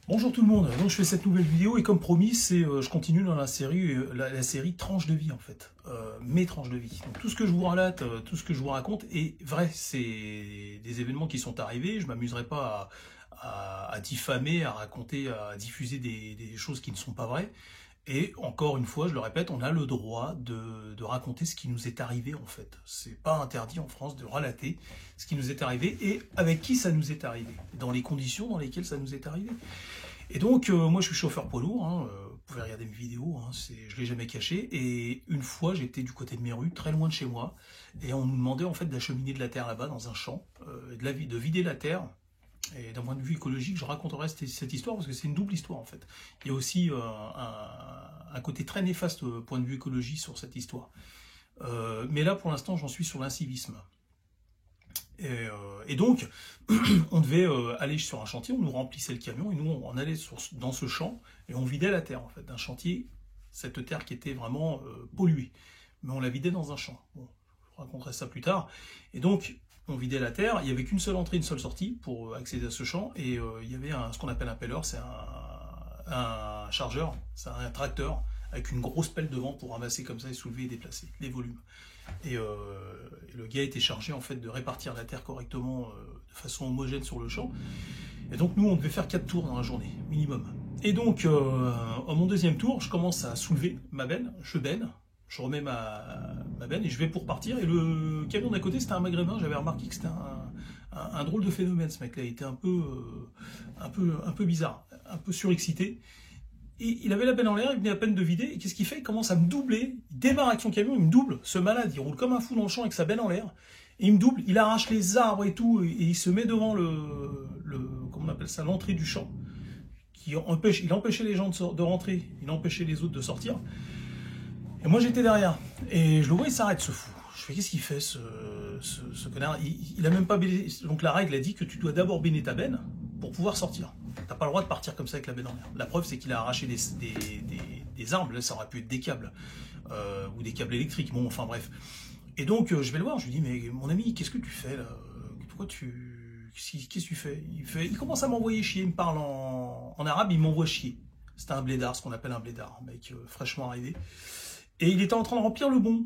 Bonjour tout le monde, donc je fais cette nouvelle vidéo et comme promis, je continue dans la série, tranches de vie en fait, mes tranches de vie. Donc tout ce que je vous relate, tout ce que je vous raconte est vrai, c'est des événements qui sont arrivés, je m'amuserai pas à diffamer, à raconter, à diffuser des choses qui ne sont pas vraies. Et encore une fois, je le répète, on a le droit de raconter ce qui nous est arrivé en fait. C'est pas interdit en France de relater ce qui nous est arrivé et avec qui ça nous est arrivé, dans les conditions dans lesquelles ça nous est arrivé. Et donc, moi je suis chauffeur poids lourd, hein, vous pouvez regarder mes vidéos, hein, je l'ai jamais caché. Et une fois, j'étais du côté de Méru, très loin de chez moi, et on nous demandait en fait d'acheminer de la terre là-bas dans un champ, de vider la terre. Et d'un point de vue écologique, je raconterai cette histoire parce que c'est une double histoire en fait. Il y a aussi un côté très néfaste point de vue écologie sur cette histoire. Mais là, pour l'instant, j'en suis sur l'incivisme. Et donc, on devait aller sur un chantier, on nous remplissait le camion et nous, on allait dans ce champ et on vidait la terre en fait, d'un chantier, cette terre qui était vraiment polluée. Mais on la vidait dans un champ. Bon, je raconterai ça plus tard. Et donc, on vidait la terre, il n'y avait qu'une seule entrée, une seule sortie pour accéder à ce champ, et il y avait ce qu'on appelle un peller, c'est un chargeur, c'est un tracteur, avec une grosse pelle devant pour ramasser comme ça et soulever et déplacer les volumes. Et le gars était chargé en fait de répartir la terre correctement de façon homogène sur le champ. Et donc nous on devait faire 4 tours dans la journée, minimum. Et donc à mon deuxième tour, je commence à soulever ma benne, je remets ma benne et je vais pour partir. Et le camion d'à côté, c'était un maghrébin. J'avais remarqué que c'était un drôle de phénomène, ce mec-là. Il était un peu bizarre, un peu surexcité. Et il avait la benne en l'air, il venait à peine de vider. Et qu'est-ce qu'il fait? Il commence à me doubler. Il démarre avec son camion, il me double. Ce malade, il roule comme un fou dans le champ avec sa benne en l'air. Et il me double, il arrache les arbres et tout. Et il se met devant comment on appelle ça, l'entrée du champ. Il empêchait les gens de rentrer, il empêchait les autres de sortir. Et moi j'étais derrière, et je le vois, il s'arrête ce fou. Je fais, qu'est-ce qu'il fait ce connard? Il a même pas béné. Donc la règle a dit que tu dois d'abord béner ta benne pour pouvoir sortir. T'as pas le droit de partir comme ça avec la benne en l'air. La preuve c'est qu'il a arraché des arbres, là ça aurait pu être des câbles, ou des câbles électriques, bon enfin bref. Et donc je vais le voir, je lui dis, mais mon ami, qu'est-ce que tu fais là? Pourquoi qu'est-ce que tu fais? Il commence à m'envoyer chier, il me parle en arabe, il m'envoie chier. C'était un blédard, ce qu'on appelle un blédard, un mec fraîchement arrivé. Et il était en train de remplir le bon.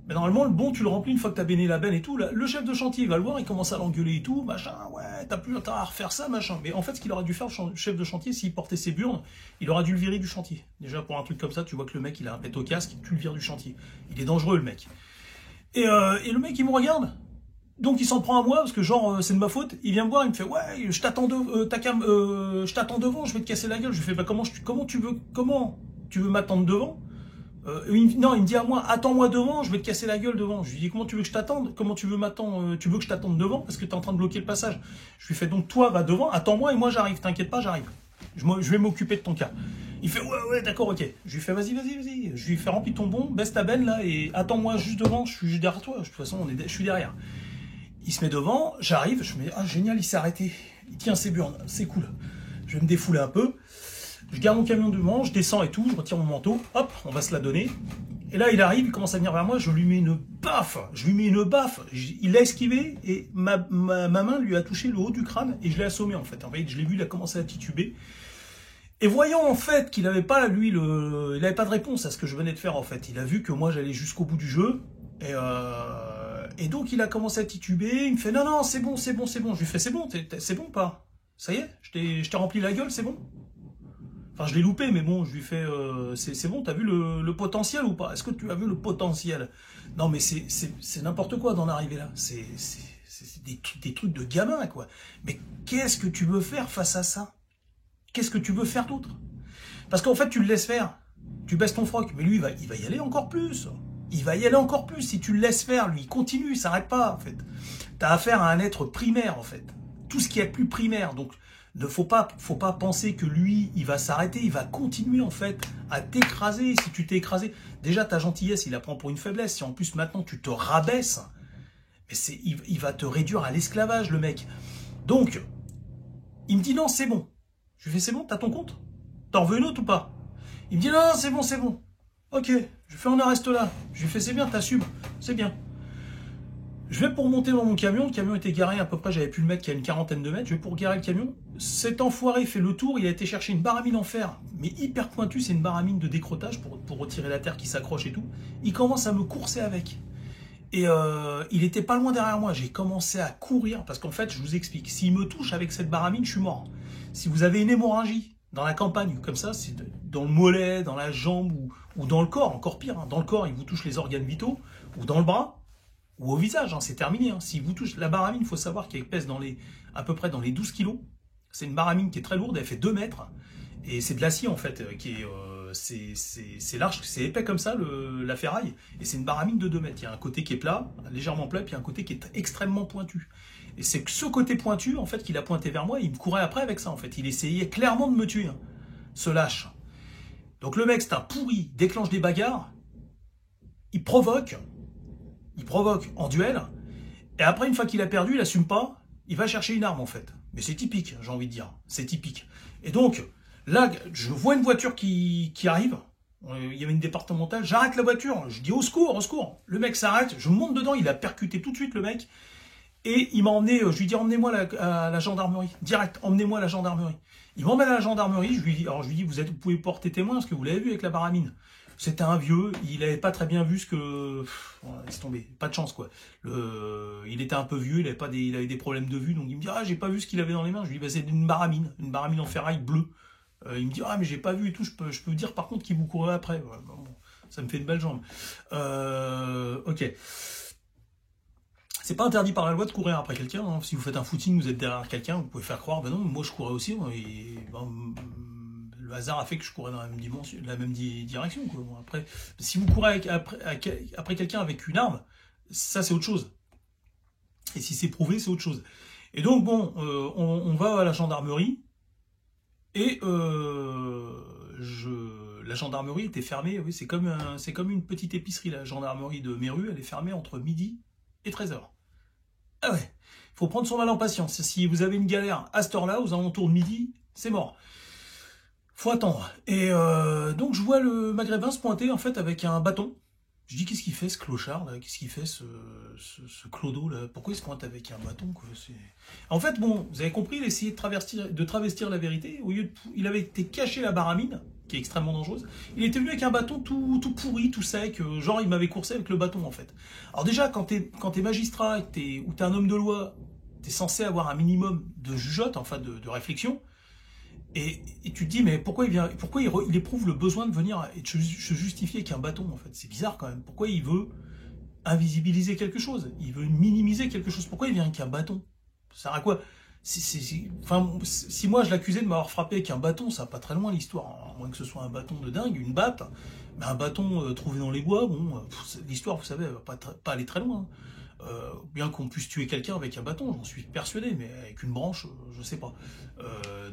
Mais normalement, le bon, tu le remplis une fois que tu as béné la benne et tout. Là, le chef de chantier va le voir, il commence à l'engueuler et tout. Machin, ouais, t'as plus intérêt à refaire ça, machin. Mais en fait, ce qu'il aurait dû faire, le chef de chantier, s'il portait ses burnes, il aurait dû le virer du chantier. Déjà, pour un truc comme ça, tu vois que le mec, il a un pet au casque, tu le vires du chantier. Il est dangereux, le mec. Et le mec, il me regarde. Donc, il s'en prend à moi, parce que genre, c'est de ma faute. Il vient me voir, il me fait, ouais, je t'attends devant, je vais te casser la gueule. Je lui fais, bah, comment tu veux m'attendre devant? Non, il me dit à moi, attends-moi devant, je vais te casser la gueule devant. Je lui dis, comment tu veux que je t'attende? Comment tu veux m'attendre? Tu veux que je t'attende devant parce que tu es en train de bloquer le passage. Je lui fais, donc toi, va devant, attends-moi et moi j'arrive, t'inquiète pas, j'arrive. Je vais m'occuper de ton cas. Il fait, ouais, d'accord, ok. Je lui fais, vas-y. Je lui fais, remplis ton bon, baisse ta benne là et attends-moi juste devant, je suis derrière toi. De toute façon, je suis derrière. Il se met devant, j'arrive, je me dis, ah génial, il s'est arrêté. Il tient ses burnes, c'est cool. Je vais me défouler un peu. Je garde mon camion devant, je descends et tout, je retire mon manteau, hop, on va se la donner. Et là, il arrive, il commence à venir vers moi, je lui mets une baffe. Il l'a esquivé et ma main lui a touché le haut du crâne et je l'ai assommé en fait. En fait, je l'ai vu, il a commencé à tituber. Et voyant en fait qu'il n'avait pas, lui, il n'avait pas de réponse à ce que je venais de faire en fait. Il a vu que moi j'allais jusqu'au bout du jeu. Et donc il a commencé à tituber, il me fait non, c'est bon. Je lui fais, c'est bon ou pas? Ça y est, je t'ai rempli la gueule, c'est bon? Enfin, je l'ai loupé, mais bon, je lui fais, c'est bon, t'as vu le potentiel ou pas? Est-ce que tu as vu le potentiel? Non, mais c'est n'importe quoi d'en arriver là. C'est des trucs de gamin, quoi. Mais qu'est-ce que tu veux faire face à ça? Qu'est-ce que tu veux faire d'autre? Parce qu'en fait, tu le laisses faire. Tu baisses ton froc, mais lui, il va y aller encore plus. Il va y aller encore plus. Si tu le laisses faire, lui, il continue, il s'arrête pas, en fait. T'as affaire à un être primaire, en fait. Tout ce qui est plus primaire, donc... Ne faut pas penser que lui, il va s'arrêter, il va continuer en fait à t'écraser. Si tu t'es écrasé, déjà ta gentillesse, il la prend pour une faiblesse. Si en plus maintenant tu te rabaisses, mais il va te réduire à l'esclavage le mec. Donc, il me dit non, c'est bon. Je lui fais, c'est bon, t'as ton compte? T'en veux une autre ou pas? Il me dit non, c'est bon. Ok, je fais, on en reste là. Je lui fais, c'est bien, t'assumes, c'est bien. Je vais pour monter dans mon camion, le camion était garé à peu près, j'avais pu le mettre qu'il y a une quarantaine de mètres, je vais pour garer le camion. Cet enfoiré fait le tour, il a été chercher une baramine en fer, mais hyper pointue, c'est une baramine de décrotage pour retirer la terre qui s'accroche et tout. Il commence à me courser avec. Et il était pas loin derrière moi, j'ai commencé à courir, parce qu'en fait, je vous explique, s'il me touche avec cette baramine, je suis mort. Si vous avez une hémorragie dans la campagne, comme ça, c'est dans le mollet, dans la jambe ou dans le corps, encore pire, hein, dans le corps, il vous touche les organes vitaux, ou dans le bras, ou au visage, hein, c'est terminé. Hein. Si vous touche la baramine, il faut savoir qu'elle pèse à peu près dans les 12 kilos. C'est une baramine qui est très lourde, elle fait 2 mètres. Et c'est de l'acier en fait, c'est large, c'est épais comme ça, la ferraille. Et c'est une baramine de 2 mètres. Il y a un côté qui est plat, légèrement plat, puis il y a un côté qui est extrêmement pointu. Et c'est que ce côté pointu, en fait, qu'il a pointé vers moi, il me courait après avec ça, en fait. Il essayait clairement de me tuer, hein, ce lâche. Donc le mec, c'est un pourri, déclenche des bagarres, il provoque en duel, et après, une fois qu'il a perdu, il assume pas, il va chercher une arme en fait. Mais c'est typique, j'ai envie de dire, c'est typique. Et donc, là, je vois une voiture qui arrive, il y avait une départementale, j'arrête la voiture, je dis au secours, au secours. Le mec s'arrête, je monte dedans, il a percuté tout de suite le mec, et il m'a emmené, je lui dis emmenez-moi à la gendarmerie, direct, emmenez-moi à la gendarmerie. Il m'emmène à la gendarmerie, je lui dis, vous pouvez porter témoin, parce que vous l'avez vu avec la baramine. C'était un vieux, il avait pas très bien vu ce que... laisse tomber, pas de chance quoi. Il était un peu vieux, il avait des problèmes de vue, donc il me dit « Ah, j'ai pas vu ce qu'il avait dans les mains ». Je lui dis bah, « C'est une baramine en ferraille bleue ». Il me dit « Ah, mais j'ai pas vu et tout, je peux vous dire par contre qu'il vous courait après ». Ouais, bon, ça me fait une belle jambe. Ok. C'est pas interdit par la loi de courir après quelqu'un. Hein. Si vous faites un footing, vous êtes derrière quelqu'un, vous pouvez faire croire « Ben non, moi je courais aussi ». Et, le hasard a fait que je courais dans la même direction. Quoi. Bon, après, si vous courez après quelqu'un avec une arme, ça c'est autre chose. Et si c'est prouvé, c'est autre chose. Et donc bon, on va à la gendarmerie, et la gendarmerie était fermée, oui, c'est comme une petite épicerie, la gendarmerie de Méru, elle est fermée entre midi et 13h. Ah ouais, il faut prendre son mal en patience. Si vous avez une galère à cette heure-là, aux alentours de midi, c'est mort. Faut attendre. Et donc je vois le maghrébin se pointer en fait avec un bâton. Je dis qu'est-ce qu'il fait ce clochard là? Qu'est-ce qu'il fait ce clodo là? Pourquoi il se pointe avec un bâton quoi? En fait bon, vous avez compris, il essayait de travestir la vérité. Au lieu il avait été caché la baramine, qui est extrêmement dangereuse. Il était venu avec un bâton tout pourri, tout sec. Genre il m'avait coursé avec le bâton en fait. Alors déjà quand t'es magistrat ou t'es un homme de loi, t'es censé avoir un minimum de jugeote, enfin de réflexion. Et tu te dis, mais pourquoi il éprouve le besoin de venir et de se justifier avec un bâton, en fait? C'est bizarre quand même. Pourquoi il veut invisibiliser quelque chose? Il veut minimiser quelque chose. Pourquoi il vient avec un bâton? Ça sert à quoi? Enfin, si moi je l'accusais de m'avoir frappé avec un bâton, ça va pas très loin l'histoire. À moins que ce soit un bâton de dingue, une batte. Mais un bâton trouvé dans les bois, bon, l'histoire, vous savez, elle va pas aller très loin. Bien qu'on puisse tuer quelqu'un avec un bâton, j'en suis persuadé, mais avec une branche, je sais pas.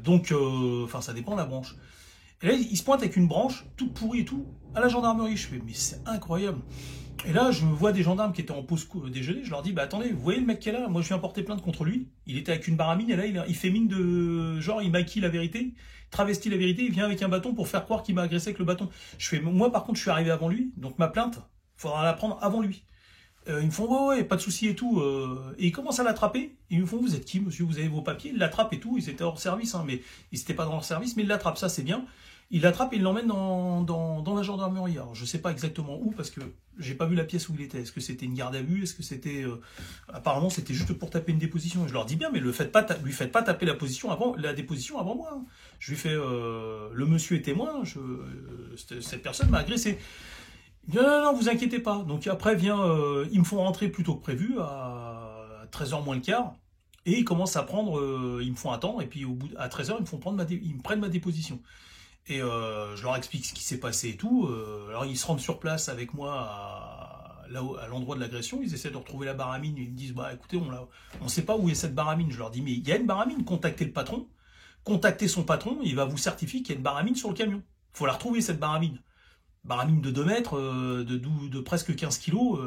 Donc, ça dépend de la branche. Et là, il se pointe avec une branche, toute pourrie et tout, à la gendarmerie. Je fais, mais c'est incroyable. Et là, je vois des gendarmes qui étaient en pause déjeuner, je leur dis, bah attendez, vous voyez le mec qui est là? Moi, je viens porter plainte contre lui. Il était avec une baramine, et là, il fait mine de... Genre, il maquille la vérité, travestit la vérité, il vient avec un bâton pour faire croire qu'il m'a agressé avec le bâton. Je fais, moi, par contre, je suis arrivé avant lui, donc ma plainte, faudra la prendre avant lui. Ils me font ouais, pas de souci et tout. Et ils commencent à l'attraper. Ils me font vous êtes qui monsieur? Vous avez vos papiers? Ils l'attrapent et tout. Ils étaient hors service, hein, mais ils n'étaient pas dans leur service, mais ils l'attrapent, ça c'est bien. Ils l'attrapent et ils l'emmènent dans la gendarmerie. Alors je sais pas exactement où parce que j'ai pas vu la pièce où il était. Est-ce que c'était une garde à vue? Est-ce que c'était apparemment c'était juste pour taper une déposition? Je leur dis bien, mais lui faites pas taper la déposition avant moi. Hein. Je lui fais le monsieur est témoin. Cette personne m'a agressé. Non, vous inquiétez pas. Donc après ils me font rentrer plus tôt que prévu, à 13h moins le quart, et ils commencent à prendre, ils me font attendre, et puis à 13h, ils me prennent ma déposition. Et je leur explique ce qui s'est passé et tout. Alors ils se rendent sur place avec moi à l'endroit de l'agression, ils essaient de retrouver la baramine, ils me disent, bah écoutez, on sait pas où est cette baramine. Je leur dis, mais il y a une baramine, contactez le patron, contactez son patron, il va vous certifier qu'il y a une baramine sur le camion. Il faut la retrouver cette baramine. Baramine de 2 mètres, de presque 15 kilos,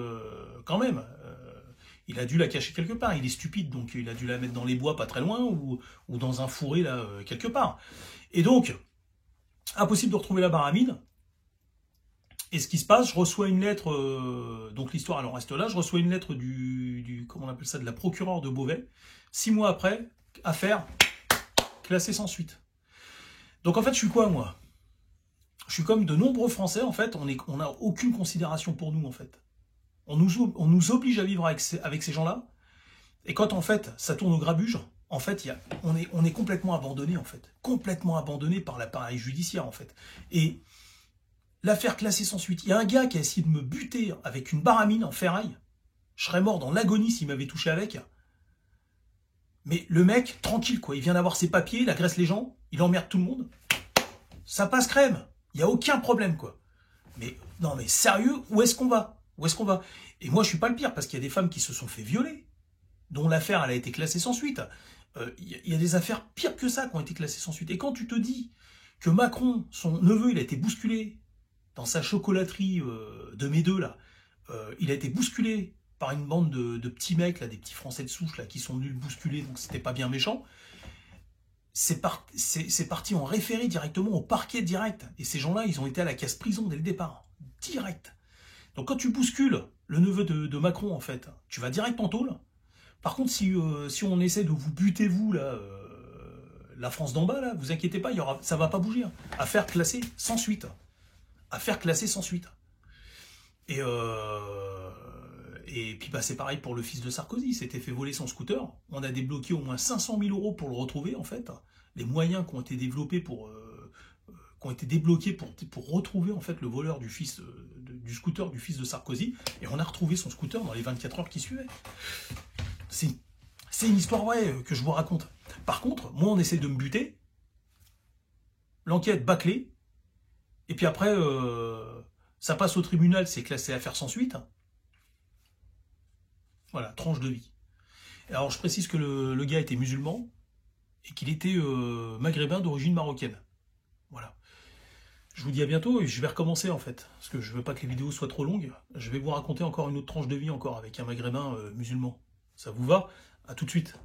quand même. Il a dû la cacher quelque part. Il est stupide, donc il a dû la mettre dans les bois pas très loin, ou dans un fourré, là, quelque part. Et donc, impossible de retrouver la baramine. Et ce qui se passe, je reçois une lettre, donc l'histoire elle en reste là, je reçois une lettre comment on appelle ça, de la procureure de Beauvais. 6 mois après, affaire classée sans suite. Donc en fait, je suis quoi moi? Je suis comme de nombreux Français, en fait, on n'a aucune considération pour nous, en fait. On nous oblige à vivre avec ces gens-là, et quand en fait ça tourne au grabuge, en fait, on est complètement abandonné, en fait. Complètement abandonné par l'appareil judiciaire, en fait. Et l'affaire classée sans suite, il y a un gars qui a essayé de me buter avec une baramine en ferraille. Je serais mort dans l'agonie s'il m'avait touché avec. Mais le mec, tranquille, quoi. Il vient d'avoir ses papiers, il agresse les gens, il emmerde tout le monde. Ça passe crème. Il n'y a aucun problème, quoi. Mais, non, mais sérieux, où est-ce qu'on va? Où est-ce qu'on va? Et moi, je suis pas le pire, parce qu'il y a des femmes qui se sont fait violer, dont l'affaire, elle a été classée sans suite. Il y a des affaires pires que ça qui ont été classées sans suite. Et quand tu te dis que Macron, son neveu, il a été bousculé dans sa chocolaterie de mes deux, là, il a été bousculé par une bande de petits mecs, là, des petits Français de souche, là, qui sont venus le bousculer, donc c'était pas bien méchant. C'est parti en référé directement au parquet direct. Et ces gens-là, ils ont été à la case prison dès le départ. Direct. Donc quand tu bouscules le neveu de Macron, en fait, tu vas direct en tôle. Par contre, si on essaie de vous buter, vous, là, la France d'en bas, là, vous inquiétez pas, ça va pas bouger. Hein. Affaire classée sans suite. Affaire classée sans suite. Et puis bah, c'est pareil pour le fils de Sarkozy, il s'était fait voler son scooter, on a débloqué au moins 500 000 € pour le retrouver en fait, les moyens qui ont été développés qui ont été débloqués pour retrouver en fait le voleur du scooter du fils de Sarkozy, et on a retrouvé son scooter dans les 24 heures qui suivaient. C'est une histoire vraie que je vous raconte. Par contre, moi on essaie de me buter, l'enquête bâclée, et puis après ça passe au tribunal, c'est classé affaire sans suite. Voilà, tranche de vie. Alors je précise que le gars était musulman et qu'il était maghrébin d'origine marocaine. Voilà. Je vous dis à bientôt et je vais recommencer en fait, parce que je veux pas que les vidéos soient trop longues. Je vais vous raconter encore une autre tranche de vie encore avec un maghrébin musulman. Ça vous va? À tout de suite.